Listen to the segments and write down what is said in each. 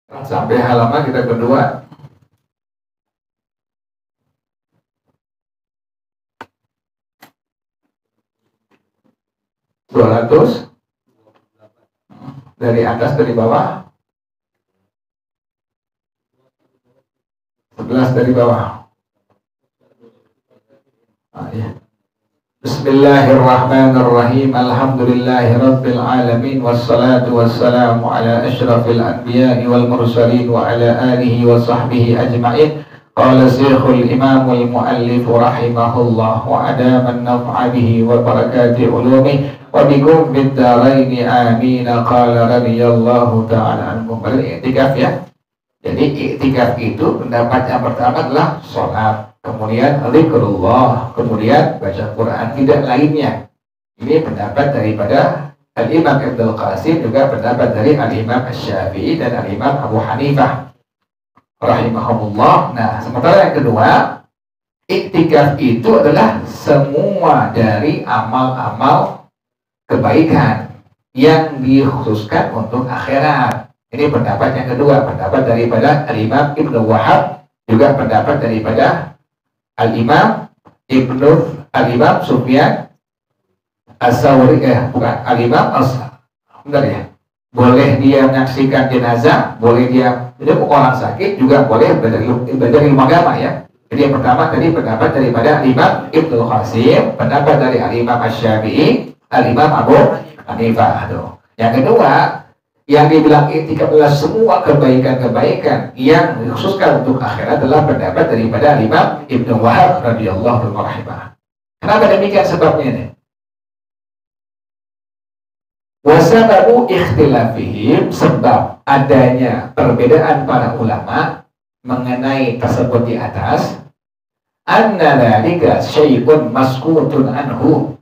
Sampai halaman kita berdua. Dari atas, dari bawah. 11 dari bawah. Ya. Bismillahirrahmanirrahim. Alhamdulillahirabbil alamin wassalatu wassalamu ala asyrafil anbiya'i wal mursalin wa ala alihi wa sahbihi ajma'in. Qala Syekhul Imamul Muallif rahimahullah wa adaman naf'a bihi wa barakati ulumi wa bikum bid daraini amin. Qala radhiyallahu ta'ala anhum. I'tikaf ya. Jadi i'tikaf itu pendapat yang pertama adalah sholat, kemudian zikrullah, kemudian baca Quran, tidak lainnya. Ini pendapat daripada Al-Imam Ibnul Qasim, juga pendapat dari Al-Imam Asy-Syafi'i dan Al-Imam Abu Hanifah rahimahumullah. Nah, sementara yang kedua, i'tikaf itu adalah semua dari amal-amal kebaikan yang dikhususkan untuk akhirat. Ini pendapat yang kedua, pendapat daripada Al-Imam Ibnu Wahab, juga pendapat daripada Al-Imam Sufyan As-Sawri, Al-Imam benar ya. Boleh dia menyaksikan jenazah, boleh dia, jadi orang sakit juga boleh belajar ilmu agama ya. Jadi yang pertama tadi pendapat daripada Al-Imam Ibnu Qasim, pendapat dari Al-Imam Asy-Syafi'i, Al-Imam Abu Hanifah. Yang kedua, yang dibilang i'tikaf adalah semua kebaikan-kebaikan yang dikhususkan untuk akhirat adalah pendapat daripada Imam Ibnu Wahab radhiyallahu anhu. Kenapa demikian sebabnya ini? Wasababu ikhtilafihim, sebab adanya perbedaan para ulama mengenai tersebut di atas, anna dzalika syai'un maskutun anhu,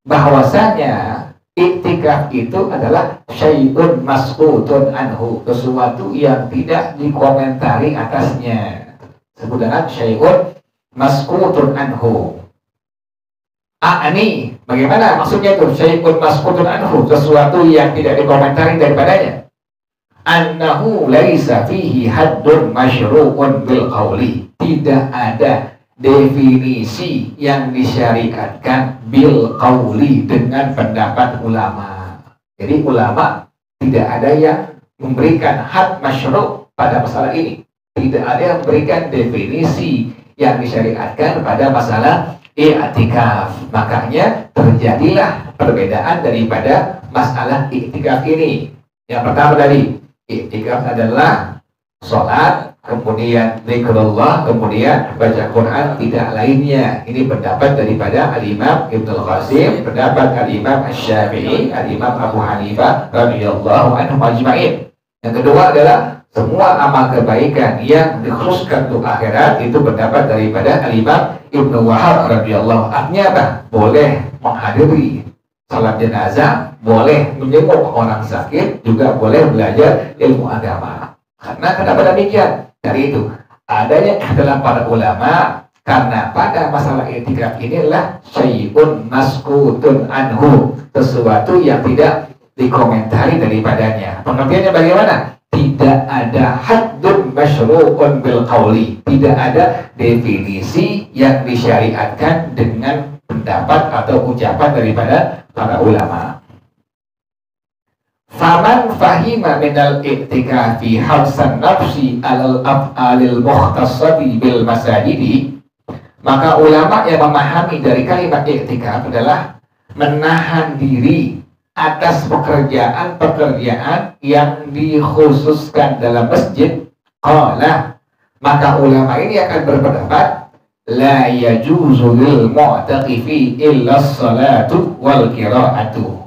bahwasanya i'tikaf itu adalah syai'un maskutun anhu, sesuatu yang tidak dikomentari atasnya. Sebut dengan syai'un maskutun anhu. Ini bagaimana maksudnya itu syai'un maskutun anhu, sesuatu yang tidak dikomentari daripadanya? Annahu laisa fihi haddun masyru'un bil qawli, tidak ada definisi yang disyariatkan bil qauli, dengan pendapat ulama. Jadi ulama tidak ada yang memberikan had masyru' pada masalah ini. Tidak ada yang memberikan definisi yang disyariatkan pada masalah i'tikaf. Makanya terjadilah perbedaan daripada masalah i'tikaf ini. Yang pertama tadi, i'tikaf adalah sholat, kemudian zikrullah, kemudian baca Quran, tidak lainnya. Ini pendapat daripada Al-Imam Ibnul Qasim, pendapat Al-Imam Asy-Syafi'i, Al-Imam Abu Hanifah radhiyallahu anhum ajma'in. Yang kedua adalah semua amal kebaikan yang dikhususkan untuk akhirat, itu pendapat daripada Al-Imam Ibnu Wahab radhiyallahu anhu. Artinya apa? Boleh menghadiri salat jenazah, boleh menjenguk orang sakit, juga boleh belajar ilmu agama. Karena kenapa demikian? Dari itu adanya dalam para ulama, karena pada masalah i'tikaf inilah syai'un maskutun anhu, sesuatu yang tidak dikomentari daripadanya. Pengertiannya bagaimana? Tidak ada haddun masyru'un bil qawli, tidak ada definisi yang disyariatkan dengan pendapat atau ucapan daripada para ulama. Faman fahima minal i'tikafi hafsan nafsi alal af'alil mukhtassati bil masajidi, maka ulama yang memahami dari kalimat i'tikaf adalah menahan diri atas pekerjaan-pekerjaan yang dikhususkan dalam masjid. Qala, maka ulama ini akan berpendapat, la yajuzu lil mu'taqifi illa as-salatu wal qira'atu,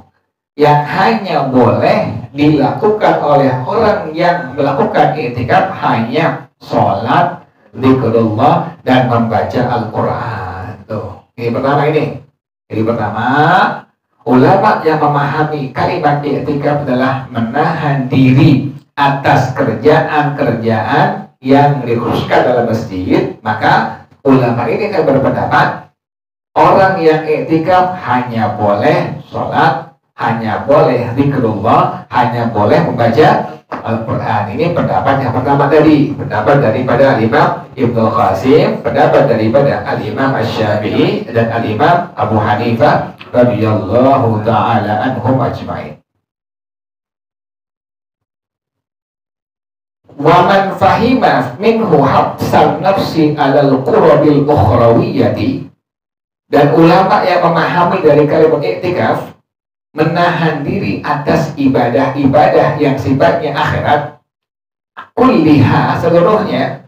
yang hanya boleh dilakukan oleh orang yang melakukan i'tikaf hanya sholat, zikrullah, dan membaca Al-Quran. Tuh, ini pertama ini. Jadi pertama, ulama yang memahami kalimat i'tikaf adalah menahan diri atas kerjaan-kerjaan yang dikhususkan dalam masjid. Maka ulama ini akan berpendapat, orang yang i'tikaf hanya boleh sholat, hanya boleh zikrullah, hanya boleh membaca Al-Quran. Ini pendapat yang pertama tadi, pendapat daripada Imam Ibnu Qasim, pendapat daripada Al-Imam Asy-Syafi'i dan Al-Imam Abu Hanifah radhiyallahu taala anhum ajma'in. Wa man fahima minhu habsan nafsi 'alal qurabil ukhrawiyyati, dan ulama yang memahami dari kalimat iktikaf menahan diri atas ibadah-ibadah yang sifatnya akhirat kulliha seluruhnya,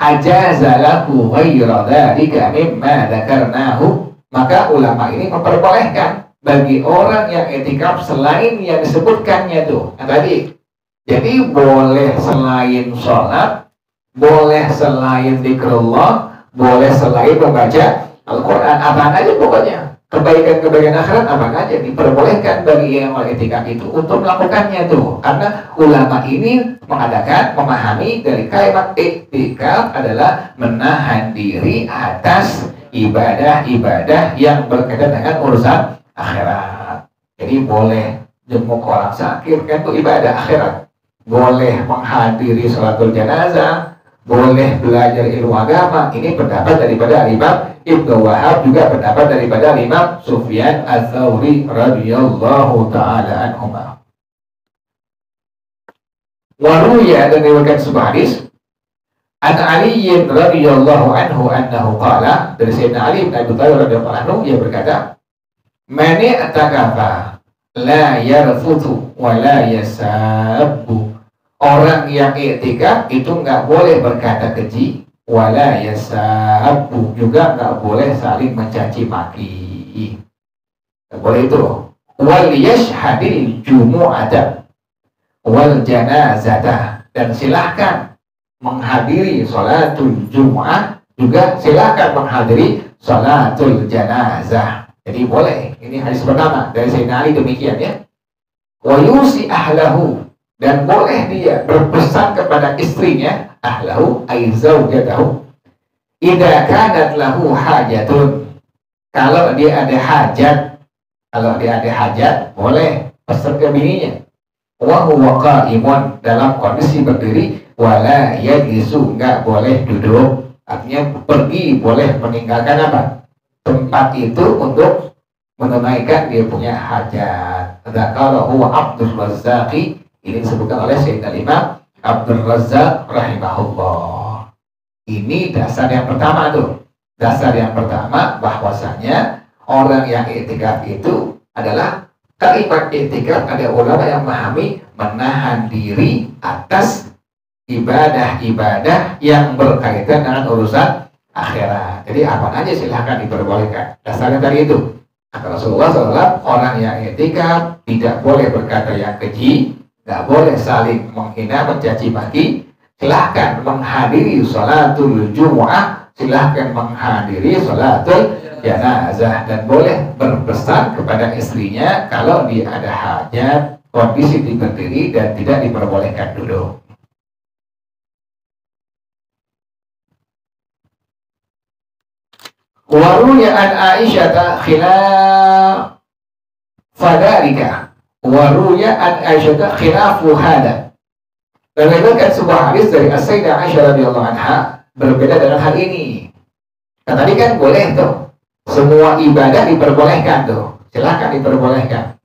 ajazalahu ghaira dzalika mimma dzakarnahu, maka ulama ini memperbolehkan bagi orang yang iktikaf selain yang disebutkannya tuh tadi. Jadi boleh selain sholat, boleh selain zikrullah, boleh selain membaca Al-Quran, apa aja pokoknya. Kebaikan-kebaikan akhirat apa aja diperbolehkan bagi yang iktikaf itu untuk melakukannya tuh. Karena ulama ini mengadakan, memahami dari kalimat iktikaf adalah menahan diri atas ibadah-ibadah yang berkaitan dengan urusan akhirat. Jadi boleh jenguk orang sakit, kan itu ibadah akhirat. Boleh menghadiri sholatul janazah, boleh belajar ilmu agama. Ini pendapat daripada Imam Ibnu Wahab, juga pendapat daripada Imam Sufyan Ats-Tsauri radhiyallahu taala anhuma. Waruya, dan diriwayatkan sebuah hadis an Ali radhiyallahu anhu annahu qala, dari Sayyidina Ali bin Abi Thalib radhiyallahu anhu, ia berkata, "Man i'takafa la yarfutu wa la yasabbu." Orang yang i'tikaf itu nggak boleh berkata keji, wala yasabbu, juga nggak boleh saling mencaci maki. Nggak boleh itu. Wal yashhadil jumu'ata wal janazata, dan silahkan menghadiri sholatul jumu'ah, juga silahkan menghadiri sholatul janazah. Jadi boleh. Ini hadis pertama dari Sayyidina Ali demikian ya. Wa yusi ahlahu, dan boleh dia berpesan kepada istrinya, ahlahu ay zaujatahu, idza kanat lahu hajatun, kalau dia ada hajat, boleh pesan ke bininya. Wa huwa qa'imun, dalam kondisi berdiri, wala yajlisu, enggak boleh duduk. Artinya pergi, boleh meninggalkan apa? Tempat itu untuk menunaikan dia punya hajat. Dzakarahu Abdul Razzaqi, ini disebutkan oleh Sayyidina Imam Abdul Razzaq rahimahullah. Ini dasar yang pertama tuh. Dasar yang pertama bahwasanya orang yang i'tikaf itu adalah kalimat i'tikaf, ada ulama yang memahami menahan diri atas ibadah-ibadah yang berkaitan dengan urusan akhirat. Jadi apa aja silahkan diperbolehkan. Dasarnya tadi itu. Kata Rasulullah SAW, orang yang i'tikaf tidak boleh berkata yang keji, tidak boleh saling menghina, mencaci maki. Silahkan menghadiri sholatul jumu'ah, silahkan menghadiri sholatul janazah, dan boleh berpesan kepada istrinya kalau dia ada hajat, kondisi berdiri dan tidak diperbolehkan duduk. Waruya an Aisyah khilaf fadalika, waruya an Aisyah khilafu hada. Dan diriwayatkan sebuah hadis dari As-Sayyidah Aisyah radhiyallahu anha berbeda dengan hal ini. Nah, tadi kan boleh tuh, semua ibadah diperbolehkan tuh, silahkan diperbolehkan.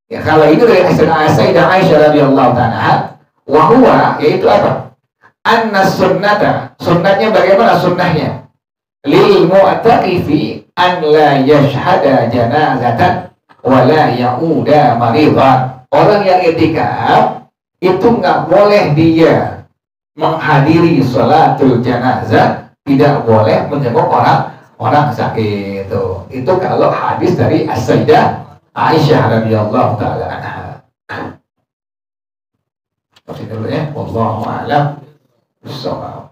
Ya, kalau itu dari As-Sayyidah Aisyah radhiyallahu anha, wahwa, yaitu apa? Anna sunnata, sunnahnya bagaimana sunnahnya? Lil mu'taqifi an la yashhada janazatan wa la ya'uda maridan. Orang yang i'tikaf itu nggak boleh dia menghadiri sholatul janazah, tidak boleh menjenguk orang sakit. Itu kalau hadis dari As-Sayyidah Aisyah radhiyallahu taala anha. Masih dulu ya, wallahu a'lam bishawab.